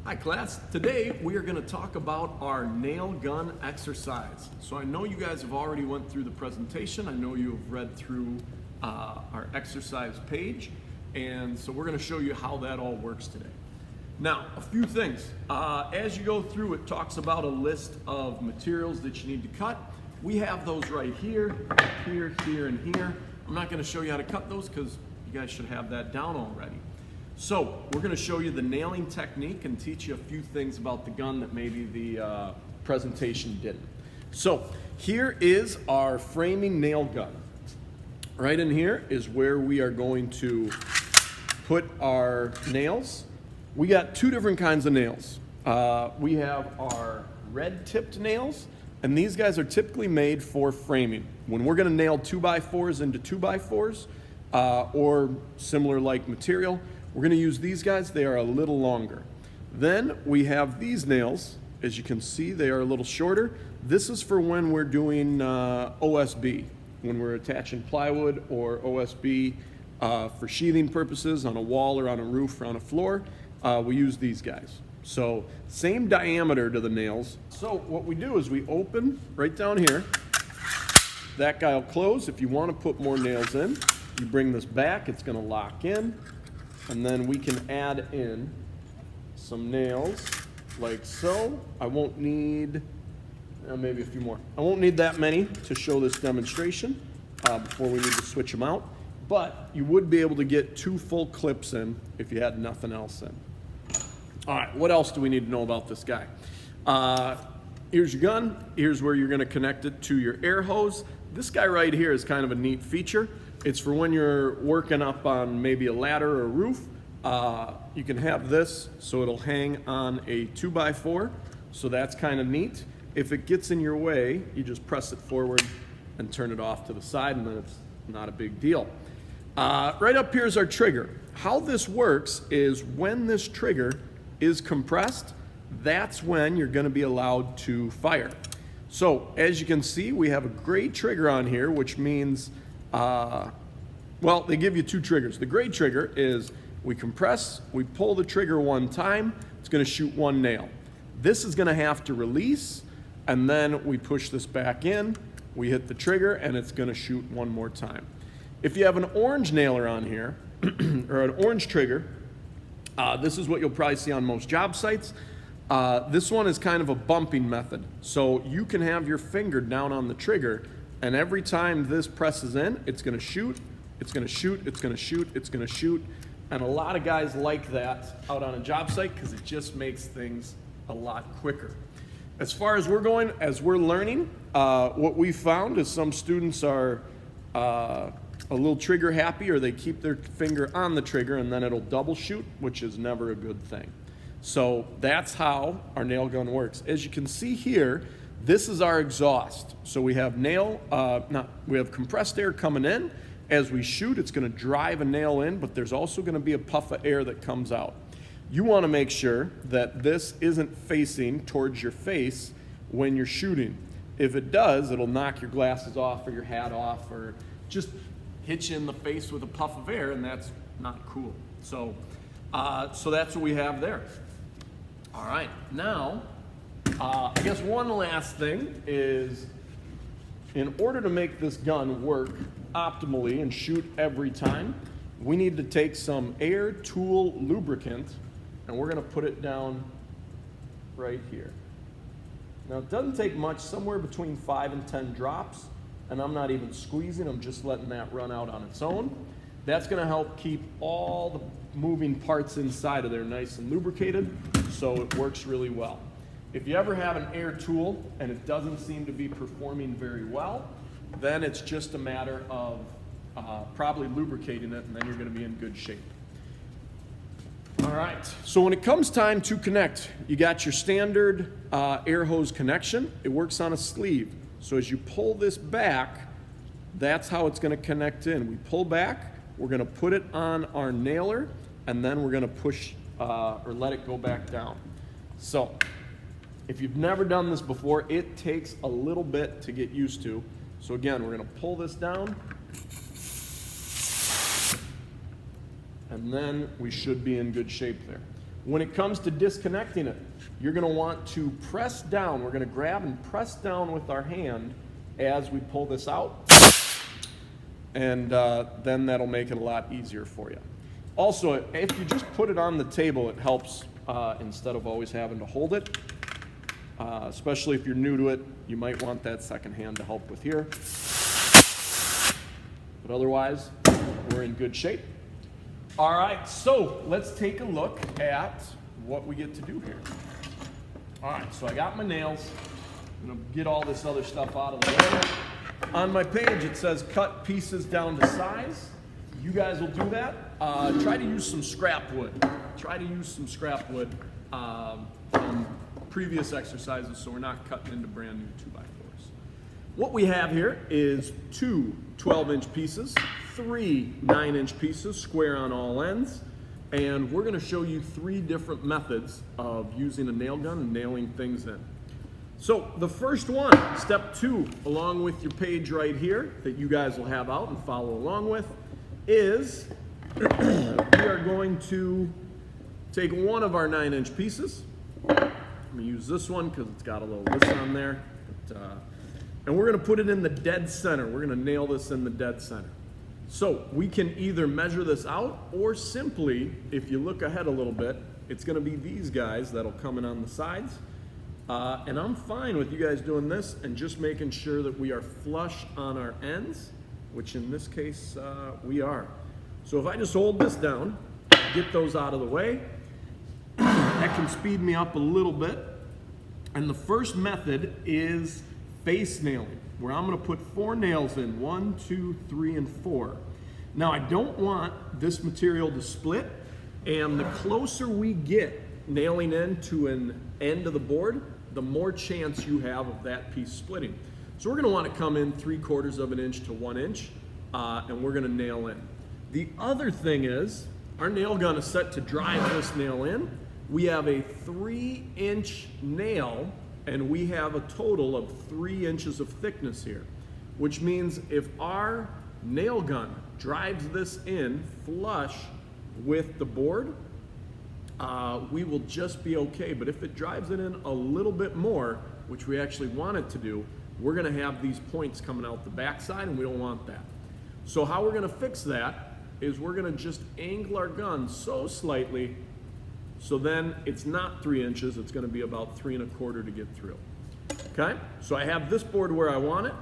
Hi class, today we are going to talk about our nail gun exercise. So I know you guys have already went through the presentation, I know you have read through our exercise page, and so we're going to show you how that all works today. Now, a few things. As you go through, it talks about a list of materials that you need to cut. We have those right here, here, here, and here. I'm not going to show you how to cut those because you guys should have that down already. So we're going to show you the nailing technique and teach you a few things about the gun that maybe the presentation didn't. So here is our framing nail gun. Right in here is where we are going to put our nails. We got two different kinds of nails. We have our red tipped nails, and these guys are typically made for framing. When we're going to nail 2x4s into 2x4s or similar like material, we're going to use these guys. They are a little longer. Then we have these nails. As you can see, they are a little shorter. This is for when we're doing OSB, when we're attaching plywood or OSB for sheathing purposes on a wall or on a roof or on a floor. We use these guys. So same diameter to the nails. So what we do is we open right down here. That guy will close. If you want to put more nails in, you bring this back. It's going to lock in. And then we can add in some nails like so. I won't need, maybe a few more. I won't need that many to show this demonstration before we need to switch them out. But you would be able to get 2 full clips in if you had nothing else in. All right, what else do we need to know about this guy? Here's your gun. Here's where you're going to connect it to your air hose. This guy right here is kind of a neat feature. It's for when you're working up on maybe a ladder or a roof. You can have this so it'll hang on a 2x4. So that's kind of neat. If it gets in your way, you just press it forward and turn it off to the side, and then it's not a big deal. Right up here is our trigger. How this works is when this trigger is compressed, that's when you're going to be allowed to fire. So as you can see, we have a gray trigger on here, which means well, they give you 2 triggers. The gray trigger is we compress, we pull the trigger 1 time, it's going to shoot 1 nail. This is going to have to release, and then we push this back in, we hit the trigger, and it's going to shoot 1 more time. If you have an orange nailer on here, or an orange trigger, this is what you'll probably see on most job sites. This one is kind of a bumping method. So you can have your finger down on the trigger, and every time this presses in, it's going to shoot, it's going to shoot, it's going to shoot, it's going to shoot. And a lot of guys like that out on a job site because it just makes things a lot quicker. As far as we're going, as we're learning, what we found is some students are a little trigger happy, or they keep their finger on the trigger and then it'll double shoot, which is never a good thing. So that's how our nail gun works. As you can see here, this is our exhaust. So we have we have compressed air coming in. As we shoot, it's going to drive a nail in, but there's also going to be a puff of air that comes out. You want to make sure that this isn't facing towards your face when you're shooting. If it does, it'll knock your glasses off or your hat off, or just hit you in the face with a puff of air, and that's not cool. So that's what we have there. All right, now, I guess one last thing is, in order to make this gun work optimally and shoot every time, we need to take some air tool lubricant, and we're going to put it down right here. Now, it doesn't take much, somewhere between 5 and 10 drops, and I'm not even squeezing, I'm just letting that run out on its own. That's going to help keep all the moving parts inside of there nice and lubricated, so it works really well. If you ever have an air tool and it doesn't seem to be performing very well, then it's just a matter of probably lubricating it, and then you're going to be in good shape. All right, so when it comes time to connect, you got your standard air hose connection. It works on a sleeve. So as you pull this back, that's how it's going to connect in. We pull back, we're going to put it on our nailer, and then we're going to push or let it go back down. So if you've never done this before, it takes a little bit to get used to. So again, we're going to pull this down, and then we should be in good shape there. When it comes to disconnecting it, you're going to want to press down. We're going to grab and press down with our hand as we pull this out, and then that'll make it a lot easier for you. Also, if you just put it on the table, it helps instead of always having to hold it. Especially if you're new to it, you might want that second hand to help with here. But otherwise, we're in good shape. All right, so let's take a look at what we get to do here. All right, so I got my nails. I'm gonna get all this other stuff out of the way. On my page, it says cut pieces down to size. You guys will do that. Try to use some scrap wood. Try to use some scrap wood from previous exercises so we're not cutting into brand new 2x4s. What we have here is 2 12-inch pieces, 3 9-inch pieces, square on all ends, and we're going to show you 3 different methods of using a nail gun and nailing things in. So the first one, step 2, along with your page right here that you guys will have out and follow along with, is we are going to take one of our 9-inch pieces. I'm going to use this one because it's got a little this on there. And we're going to put it in the dead center. We're going to nail this in the dead center. So we can either measure this out, or simply, if you look ahead a little bit, it's going to be these guys that'll come in on the sides. And I'm fine with you guys doing this and just making sure that we are flush on our ends, which in this case we are. So if I just hold this down, get those out of the way, that can speed me up a little bit. And the first method is face nailing, where I'm going to put 4 nails in, 1, 2, 3, and 4. Now I don't want this material to split, and the closer we get nailing into an end of the board, the more chance you have of that piece splitting. So we're going to want to come in 3/4 of an inch to 1 inch, and we're going to nail in. The other thing is, our nail gun is set to drive this nail in. We have a 3-inch nail, and we have a total of 3 inches of thickness here, which means if our nail gun drives this in flush with the board, we will just be okay. But if it drives it in a little bit more, which we actually want it to do, we're going to have these points coming out the backside, and we don't want that. So how we're going to fix that is we're going to just angle our gun so slightly, so then it's not 3 inches, it's going to be about 3 1/4 to get through. Okay, so I have this board where I want it.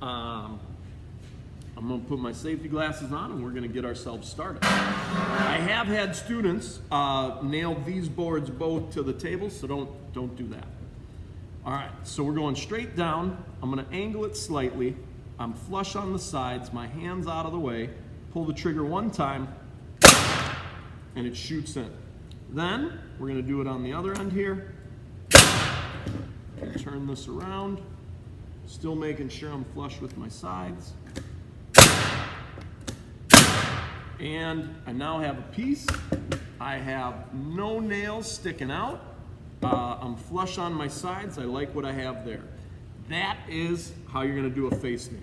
I'm going to put my safety glasses on, and we're going to get ourselves started. I have had students nail these boards both to the table, so don't do that. All right, so we're going straight down. I'm going to angle it slightly. I'm flush on the sides, my hand's out of the way, pull the trigger one time, and it shoots in. Then we're going to do it on the other end here. Turn this around, still making sure I'm flush with my sides. And I now have a piece. I have no nails sticking out. I'm flush on my sides. I like what I have there. That is how you're going to do a face nail.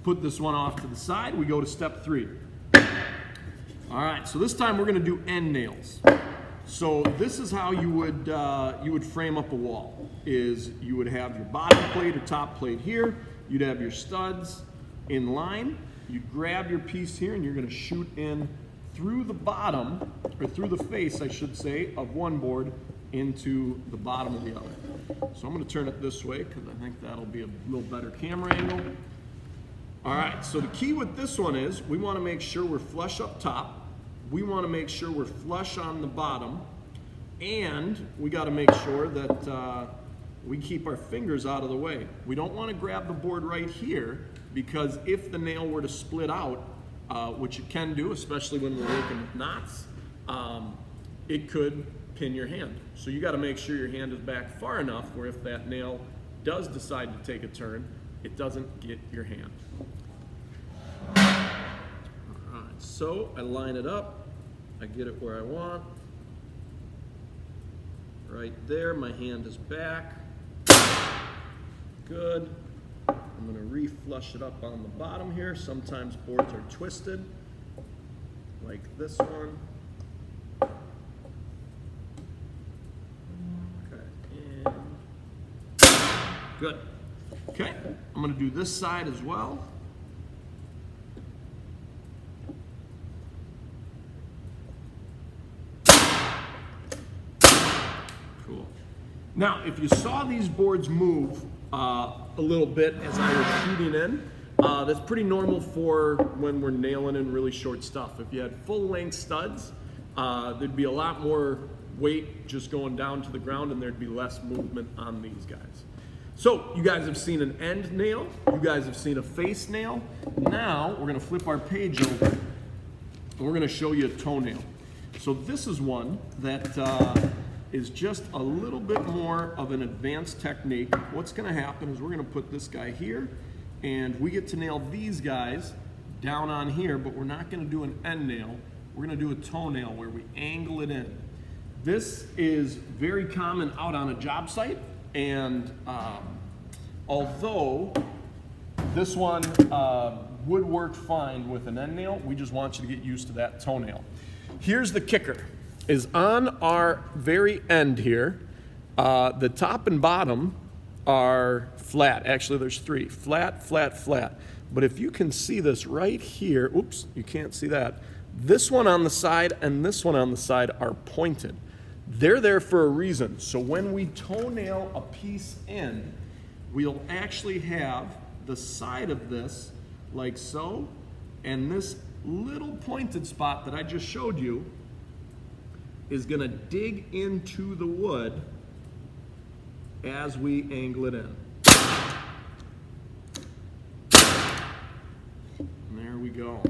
Put this one off to the side. We go to step 3. All right, so this time we're going to do end nails. So this is how you would frame up a wall. Is you would have your bottom plate or top plate here. You'd have your studs in line. You grab your piece here, and you're going to shoot in through the bottom, or through the face, I should say, of one board into the bottom of the other. So I'm going to turn it this way because I think that'll be a little better camera angle. All right, so the key with this one is we want to make sure we're flush up top. We want to make sure we're flush on the bottom, and we got to make sure that we keep our fingers out of the way. We don't want to grab the board right here, because if the nail were to split out, which it can do, especially when we're working with knots, it could pin your hand. So you got to make sure your hand is back far enough where if that nail does decide to take a turn, it doesn't get your hand. All right, so I line it up, I get it where I want. Right there, my hand is back. Good. I'm going to re-flush it up on the bottom here. Sometimes boards are twisted, like this one. Good. Okay, I'm gonna do this side as well. Cool. Now, if you saw these boards move a little bit as I was shooting in, that's pretty normal for when we're nailing in really short stuff. If you had full-length studs, there'd be a lot more weight just going down to the ground and there'd be less movement on these guys. So you guys have seen an end nail, you guys have seen a face nail. Now we're gonna flip our page over and we're gonna show you a toenail. So this is one that is just a little bit more of an advanced technique. What's gonna happen is we're gonna put this guy here and we get to nail these guys down on here, but we're not gonna do an end nail. We're gonna do a toenail where we angle it in. This is very common out on a job site, and although this one would work fine with an end nail, we just want you to get used to that toenail. Here's the kicker, is on our very end here, the top and bottom are flat. Actually, there's three, flat, flat, flat. But if you can see this right here, oops, you can't see that. This one on the side and this one on the side are pointed. They're there for a reason. So when we toenail a piece in, we'll actually have the side of this like so, and this little pointed spot that I just showed you is gonna dig into the wood as we angle it in. And there we go.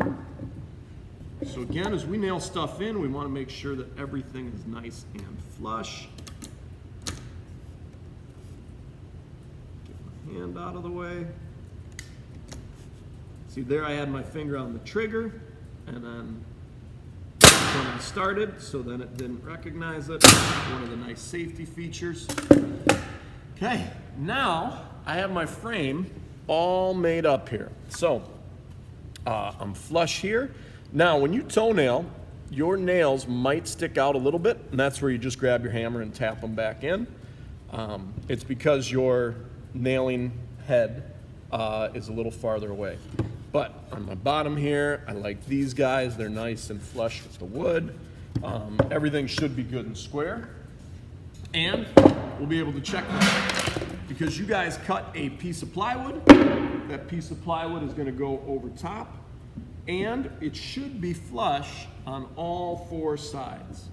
So again, as we nail stuff in, we want to make sure that everything is nice and flush. Get my hand out of the way. See, there I had my finger on the trigger, and then when I started, so then it didn't recognize it. One of the nice safety features. Okay, now I have my frame all made up here. So I'm flush here. Now, when you toenail, your nails might stick out a little bit, and that's where you just grab your hammer and tap them back in. It's because your nailing head is a little farther away. But on my bottom here, I like these guys. They're nice and flush with the wood. Everything should be good and square. And we'll be able to check that. Because you guys cut a piece of plywood, that piece of plywood is gonna go over top, and it should be flush on all four sides.